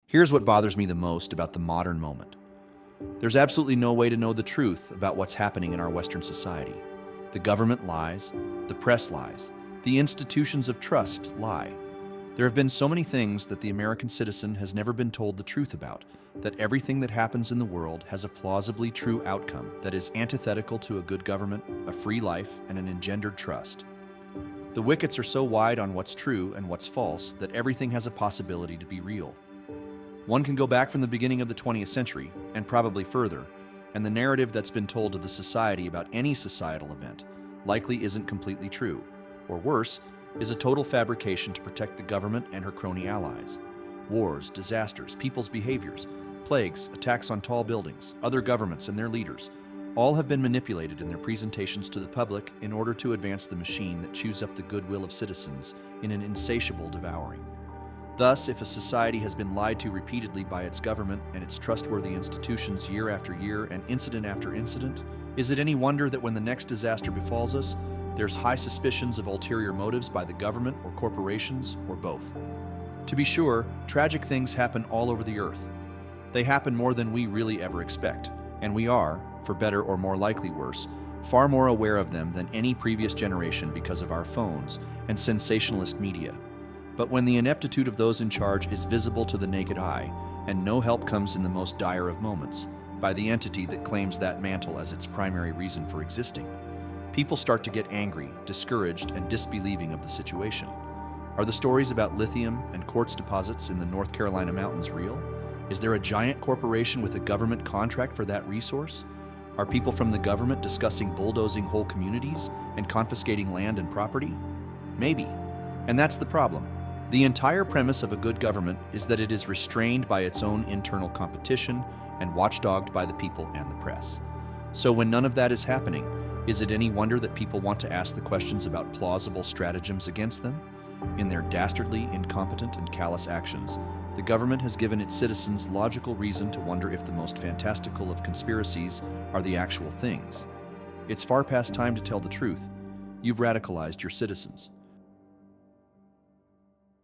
Here's what bothers me the most about the modern moment. There's absolutely no way to know the truth about what's happening in our Western society. The government lies, the press lies, the institutions of trust lie. There have been so many things that the American citizen has never been told the truth about, that everything that happens in the world has a plausibly true outcome that is antithetical to a good government, a free life, and an engendered trust. The wickets are so wide on what's true and what's false that everything has a possibility to be real. One can go back from the beginning of the 20th century, and probably further, and the narrative that's been told to the society about any societal event likely isn't completely true, or worse, is a total fabrication to protect the government and her crony allies. Wars, disasters, people's behaviors, plagues, attacks on tall buildings, other governments and their leaders, all have been manipulated in their presentations to the public in order to advance the machine that chews up the goodwill of citizens in an insatiable devouring. Thus, if a society has been lied to repeatedly by its government and its trustworthy institutions year after year and incident after incident, is it any wonder that when the next disaster befalls us, there's high suspicions of ulterior motives by the government or corporations, or both? To be sure, tragic things happen all over the earth. They happen more than we really ever expect, and we are, for better or more likely worse, far more aware of them than any previous generation because of our phones and sensationalist media. But when the ineptitude of those in charge is visible to the naked eye, and no help comes in the most dire of moments, by the entity that claims that mantle as its primary reason for existing, people start to get angry, discouraged, and disbelieving of the situation. Are the stories about lithium and quartz deposits in the North Carolina mountains real? Is there a giant corporation with a government contract for that resource? Are people from the government discussing bulldozing whole communities and confiscating land and property? Maybe. And that's the problem. The entire premise of a good government is that it is restrained by its own internal competition and watchdogged by the people and the press. So when none of that is happening, is it any wonder that people want to ask the questions about plausible stratagems against them? In their dastardly, incompetent, and callous actions, the government has given its citizens logical reason to wonder if the most fantastical of conspiracies are the actual things. It's far past time to tell the truth. You've radicalized your citizens.